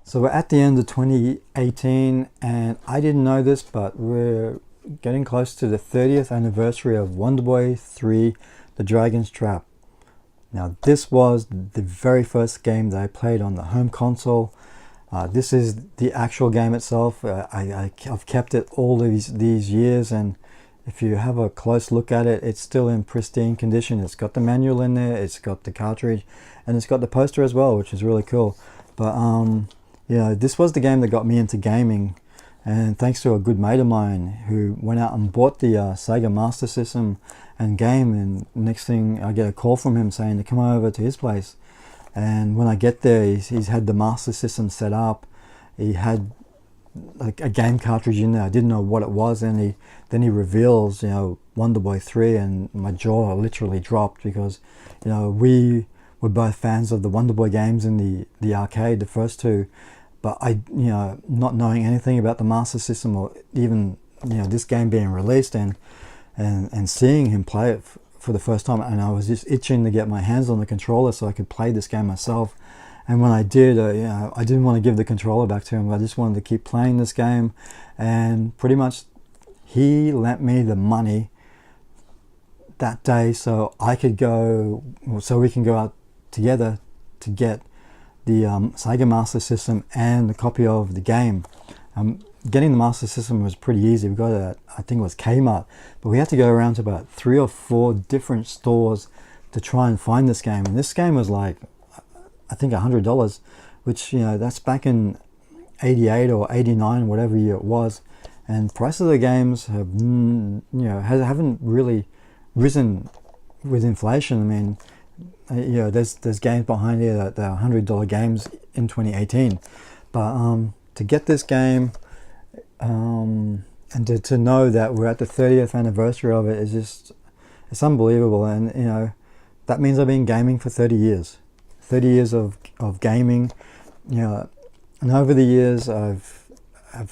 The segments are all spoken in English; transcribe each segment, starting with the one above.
So we're at the end of 2018, and I didn't know this, but we're getting close to the 30th anniversary of Wonder Boy 3, The Dragon's Trap. Now this was the very first game that I played on the home console. This is the actual game itself. I've kept it all these years, and if you have a close look at it, it's still in pristine condition. It's got the manual in there, it's got the cartridge, and it's got the poster as well, which is really cool. But yeah, this was the game that got me into gaming, and thanks to a good mate of mine who went out and bought the Sega Master System and game, and next thing I get a call from him saying to come over to his place. And when I get there, he's had the Master System set up. He had like a game cartridge in there. I didn't know what it was, and then he reveals, you know, Wonder Boy 3, and my jaw literally dropped because, you know, we were both fans of the Wonder Boy games in the arcade, the first two. But you know, not knowing anything about the Master System, or even, you know, this game being released, and seeing him play it for the first time, and I was just itching to get my hands on the controller so I could play this game myself. And when I did, you know, I didn't want to give the controller back to him. I just wanted to keep playing this game, and pretty much he lent me the money that day so I could go, so we can go out together to get the Sega Master System and the copy of the game. Getting the Master System was pretty easy. We got it at, I think it was Kmart, but we had to go around to about 3 or 4 different stores to try and find this game. And this game was like, I think $100, which, you know, that's back in 88 or 89, whatever year it was. And prices of the games have, you know, haven't really risen with inflation. I mean, you know, there's games behind here that are $100 games in 2018. But to get this game, and to know that we're at the 30th anniversary of it is just, it's unbelievable. And, you know, that means I've been gaming for 30 years. 30 years of gaming, you know, and over the years I've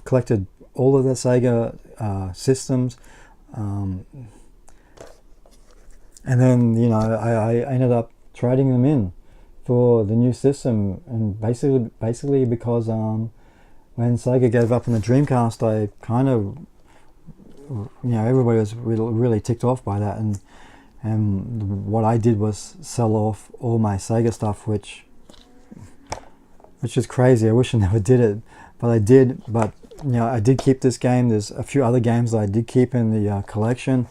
collected all of the Sega systems, and then, you know, I ended up trading them in for the new system, and basically because when Sega gave up on the Dreamcast, I kind of, you know, everybody was really ticked off by that, and what I did was sell off all my Sega stuff, which is crazy. I wish I never did it, but I did. But, you know, I did keep this game. There's a few other games that I did keep in the collection.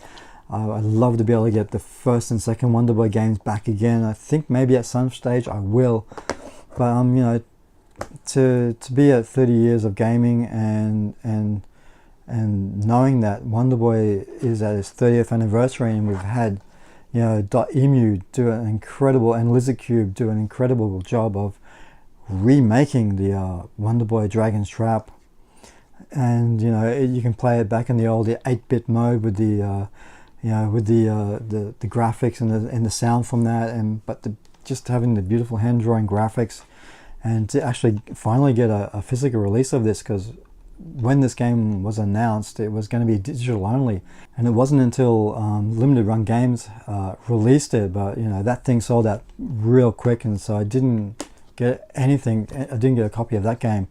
I'd love to be able to get the first and second Wonder Boy games back again. I think maybe at some stage I will. But you know, to be at 30 years of gaming, and knowing that Wonder Boy is at its 30th anniversary, and we've had, you know, .emu do an incredible, and Lizardcube do an incredible job of remaking the Wonder Boy Dragon's Trap. And, you know, you can play it back in the old 8-bit mode with the you know, with the graphics and the sound from that, but just having the beautiful hand drawing graphics, and to actually finally get a physical release of this, because when this game was announced, it was going to be digital only, and it wasn't until Limited Run Games released it. But, you know, that thing sold out real quick, and so I didn't get anything. I didn't get a copy of that game.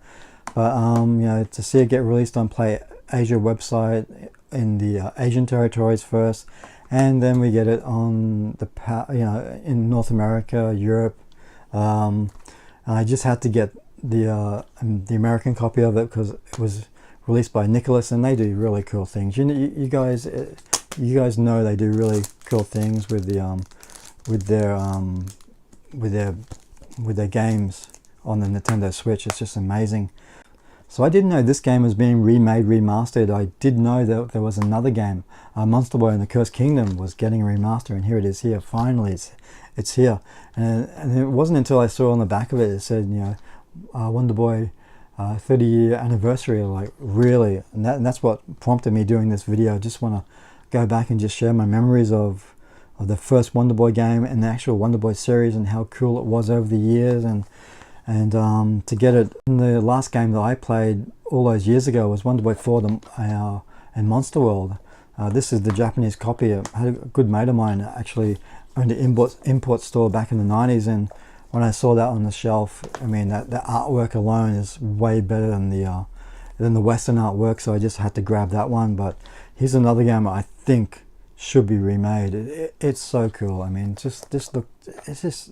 But you know, to see it get released on Play Asia website in the Asian territories first, and then we get it on the, you know, in North America, Europe. And I just had to get the American copy of it because it was released by Nicholas, and they do really cool things. You guys know they do really cool things with the with their games on the Nintendo Switch. It's just amazing. So I didn't know this game was being remade, remastered. I did know that there was another game, Monster Boy and the Cursed Kingdom, was getting a remaster, and here it is here. Finally, it's here. And it wasn't until I saw on the back of it, it said, you know, Wonder Boy 30-year anniversary. Like, really? And that's what prompted me doing this video. I just want to go back and just share my memories of the first Wonder Boy game and the actual Wonder Boy series, and how cool it was over the years. And to get it, the last game that I played all those years ago was Wonder Boy 4 and Monster World. This is the Japanese copy. I had a good mate of mine actually owned an import store back in the 90s, and when I saw that on the shelf, I mean, that the artwork alone is way better than the Western artwork, so I just had to grab that one. But here's another game I think should be remade. It's so cool. I mean, just look, it's just,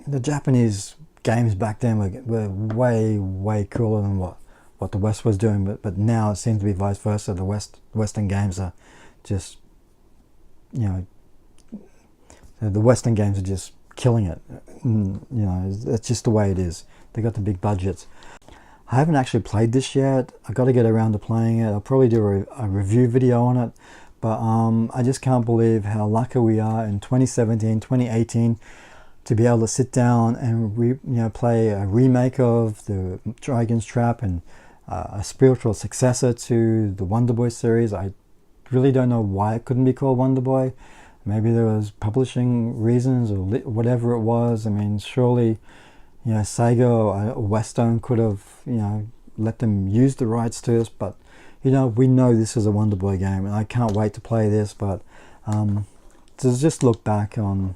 the Japanese games back then were way cooler than what the West was doing, but now it seems to be vice versa. The Western games are just, you know, the Western games are just killing it. You know, it's just the way it is. They got the big budgets. I haven't actually played this yet. I got to get around to playing it. I'll probably do a review video on it. But I just can't believe how lucky we are in 2017, 2018 to be able to sit down and play a remake of the Dragon's Trap and a spiritual successor to the Wonder Boy series. I really don't know why it couldn't be called Wonder Boy. Maybe there was publishing reasons or whatever it was. I mean, surely, you know, Sega or Westone could have, you know, let them use the rights to this. But, you know, we know this is a Wonder Boy game, and I can't wait to play this. But to just look back on,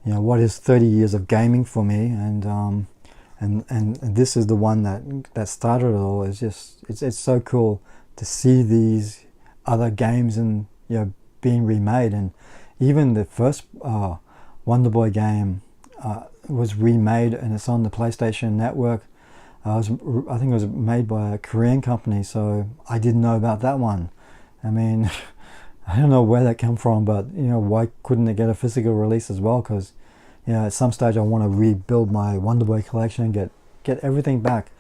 you know, what is 30 years of gaming for me, and this is the one that started it all. It's just, it's so cool to see these other games and, you know, being remade. And even the first Wonder Boy game was remade, and it's on the PlayStation Network. I think it was made by a Korean company, so I didn't know about that one. I mean, I don't know where that came from, but, you know, why couldn't it get a physical release as well? Because, you know, at some stage I want to rebuild my Wonder Boy collection and get everything back.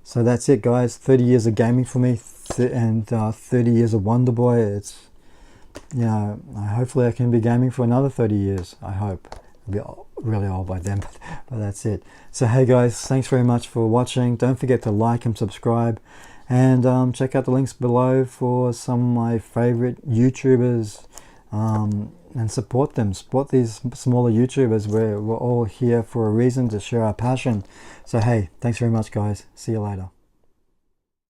So that's it, guys. 30 years of gaming for me, and 30 years of Wonder Boy. It's, you know, hopefully I can be gaming for another 30 years. I hope. I'll be really old by then, but that's it. So hey guys, thanks very much for watching. Don't forget to like and subscribe, and check out the links below for some of my favorite YouTubers, and support them. Support these smaller YouTubers. We're all here for a reason, to share our passion. So hey, thanks very much guys. See you later.